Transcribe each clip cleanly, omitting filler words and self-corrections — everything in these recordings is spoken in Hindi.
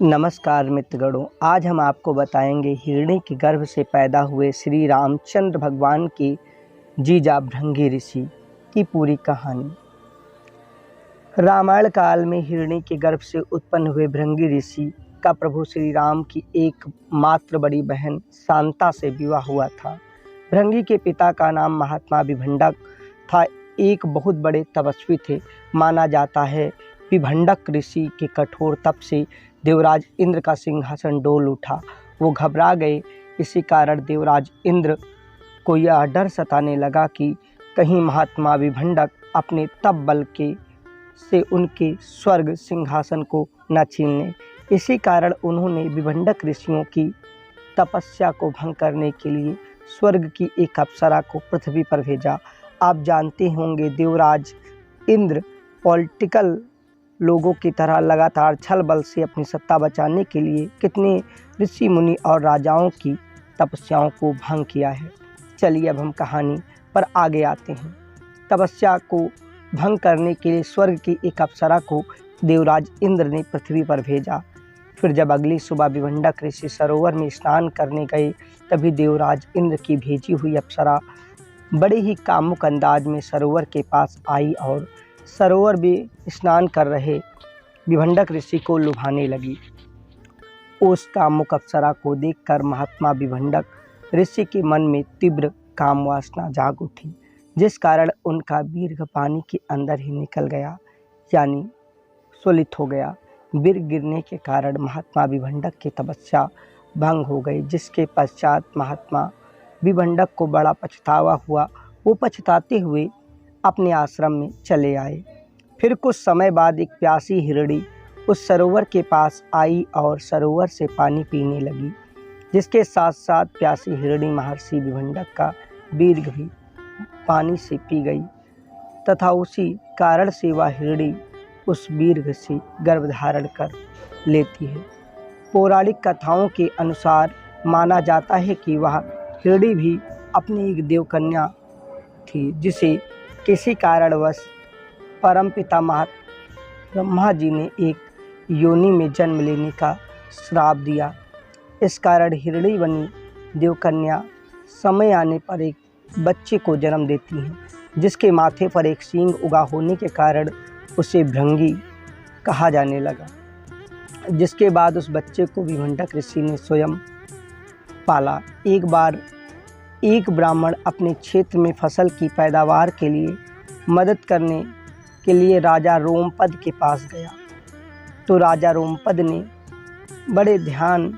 नमस्कार मित्रगणों, आज हम आपको बताएंगे हिरणी के गर्भ से पैदा हुए श्री रामचंद्र भगवान के जीजा भृंगी ऋषि की पूरी कहानी। रामायण काल में हिरणी के गर्भ से उत्पन्न हुए भृंगी ऋषि का प्रभु श्री राम की एक मात्र बड़ी बहन शांता से विवाह हुआ था। भृंगी के पिता का नाम महात्मा विभंडक था। एक बहुत बड़े तपस्वी थे। माना जाता है विभंडक ऋषि के कठोर तप से देवराज इंद्र का सिंहासन डोल उठा। वो घबरा गए। इसी कारण देवराज इंद्र को यह डर सताने लगा कि कहीं महात्मा विभंडक अपने तप बल के से उनके स्वर्ग सिंहासन को न छीन लें। इसी कारण उन्होंने विभंडक ऋषियों की तपस्या को भंग करने के लिए स्वर्ग की एक अप्सरा को पृथ्वी पर भेजा। आप जानते होंगे देवराज इंद्र पॉलिटिकल लोगों की तरह लगातार छल बल से अपनी सत्ता बचाने के लिए कितने ऋषि मुनि और राजाओं की तपस्याओं को भंग किया है। चलिए अब हम कहानी पर आगे आते हैं। तपस्या को भंग करने के लिए स्वर्ग की एक अप्सरा को देवराज इंद्र ने पृथ्वी पर भेजा। फिर जब अगली सुबह विभंडक ऋषि सरोवर में स्नान करने गए, तभी देवराज इंद्र की भेजी हुई अप्सरा बड़े ही कामुक अंदाज में सरोवर के पास आई और सरोवर में स्नान कर रहे विभंडक ऋषि को लुभाने लगी। उस कामुक अप्सरा को देखकर महात्मा विभंडक ऋषि के मन में तीव्र काम वासना जाग उठी, जिस कारण उनका वीर्य पानी के अंदर ही निकल गया, यानी स्वलित हो गया। वीर्य गिरने के कारण महात्मा विभंडक की तपस्या भंग हो गई, जिसके पश्चात महात्मा विभंडक को बड़ा पछतावा हुआ। वो पछताते हुए अपने आश्रम में चले आए। फिर कुछ समय बाद एक प्यासी हिरणी उस सरोवर के पास आई और सरोवर से पानी पीने लगी, जिसके साथ साथ प्यासी हिरणी महर्षि विभंडक का वीर्य भी पानी से पी गई तथा उसी कारण से वह हिरणी उस वीर्य से गर्भ धारण कर लेती है। पौराणिक कथाओं के अनुसार माना जाता है कि वह हिरणी भी अपनी एक देवकन्या थी, जिसे किसी कारणवश परमपिता ब्रह्मा जी ने एक योनि में जन्म लेने का श्राप दिया। इस कारण हिरणी बनी देवकन्या समय आने पर एक बच्चे को जन्म देती है, जिसके माथे पर एक सींग उगा होने के कारण उसे भृंगी कहा जाने लगा। जिसके बाद उस बच्चे को विभंडक ऋषि ने स्वयं पाला। एक बार एक ब्राह्मण अपने क्षेत्र में फसल की पैदावार के लिए मदद करने के लिए राजा रोमपद के पास गया, तो राजा रोमपद ने बड़े ध्यान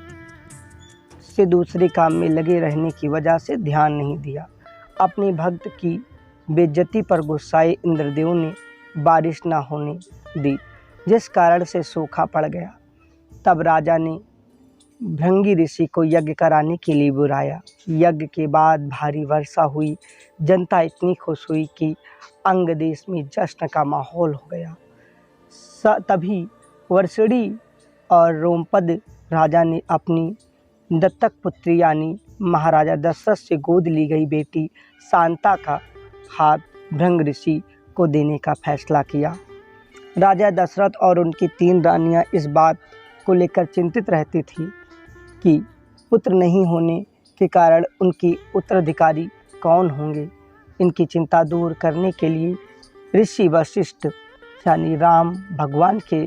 से दूसरे काम में लगे रहने की वजह से ध्यान नहीं दिया। अपने भक्त की बेइज्जती पर गुस्साए इंद्रदेव ने बारिश न होने दी, जिस कारण से सूखा पड़ गया। तब राजा ने भृंगी ऋषि को यज्ञ कराने के लिए बुलाया। यज्ञ के बाद भारी वर्षा हुई। जनता इतनी खुश हुई कि अंग देश में जश्न का माहौल हो गया। तभी वर्षिणी और रोमपद राजा ने अपनी दत्तक पुत्री यानी महाराजा दशरथ से गोद ली गई बेटी शांता का हाथ भृंग ऋषि को देने का फैसला किया। राजा दशरथ और उनकी 3 रानियां इस बात को लेकर चिंतित रहती थी कि पुत्र नहीं होने के कारण उनकी उत्तराधिकारी कौन होंगे। इनकी चिंता दूर करने के लिए ऋषि वशिष्ठ यानी राम भगवान के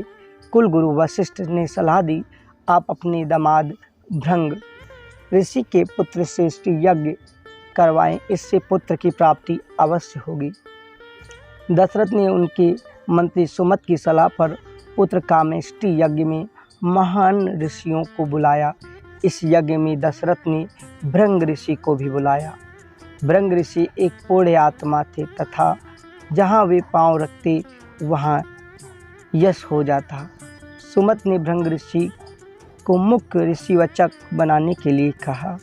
कुलगुरु वशिष्ठ ने सलाह दी, आप अपने दामाद भृंग ऋषि के पुत्र से यज्ञ करवाएं, इससे पुत्र की प्राप्ति अवश्य होगी। दशरथ ने उनके मंत्री सुमत की सलाह पर पुत्र कामेष्टि यज्ञ में महान ऋषियों को बुलाया। इस यज्ञ में दशरथ ने भृंग ऋषि को भी बुलाया। भृंग ऋषि एक पूर्ण आत्मा थे तथा जहाँ वे पांव रखते वहाँ यश हो जाता। सुमत ने भृंग ऋषि को मुख्य ऋषिवचक बनाने के लिए कहा।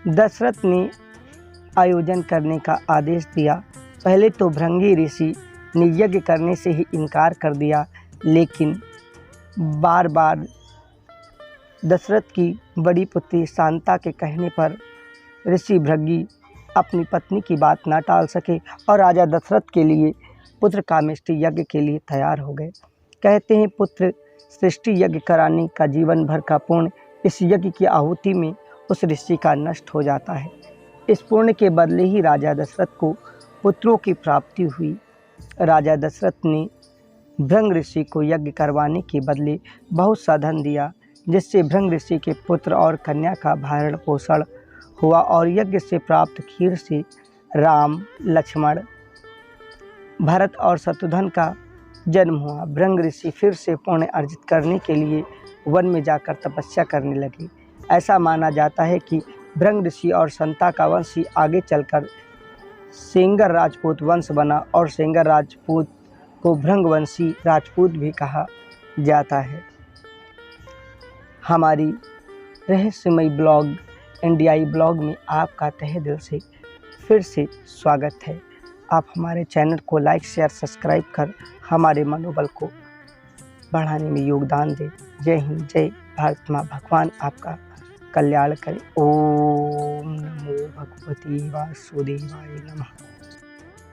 दशरथ ने आयोजन करने का आदेश दिया। पहले तो भृंगी ऋषि ने यज्ञ करने से ही इनकार कर दिया, लेकिन बार बार दशरथ की बड़ी पुत्री शांता के कहने पर ऋषि भृंगी अपनी पत्नी की बात न टाल सके और राजा दशरथ के लिए पुत्र कामेष्टि यज्ञ के लिए तैयार हो गए। कहते हैं पुत्र सृष्टि यज्ञ कराने का जीवन भर का पुण्य इस यज्ञ की आहुति में उस ऋषि का नष्ट हो जाता है। इस पुण्य के बदले ही राजा दशरथ को पुत्रों की प्राप्ति हुई। राजा दशरथ ने भृंग ऋषि को यज्ञ करवाने के बदले बहुत सा धन दिया, जिससे भृंग ऋषि के पुत्र और कन्या का भरण पोषण हुआ और यज्ञ से प्राप्त खीर से राम, लक्ष्मण, भरत और शत्रुघ्न का जन्म हुआ। भृंग ऋषि फिर से पुण्य अर्जित करने के लिए वन में जाकर तपस्या करने लगे। ऐसा माना जाता है कि भृंग ऋषि और संता का वंश ही आगे चलकर सेंगर राजपूत वंश बना और सेंगर राजपूत को भृंगवंशी राजपूत भी कहा जाता है। हमारी रहस्यमय ब्लॉग इंडियाई ब्लॉग में आपका तहे दिल से फिर से स्वागत है। आप हमारे चैनल को लाइक, शेयर, सब्सक्राइब कर हमारे मनोबल को बढ़ाने में योगदान दें। जय हिंद, जय भारत माँ। भगवान आपका कल्याण करे। ओम नमो भगवते वासुदेवाय नमः।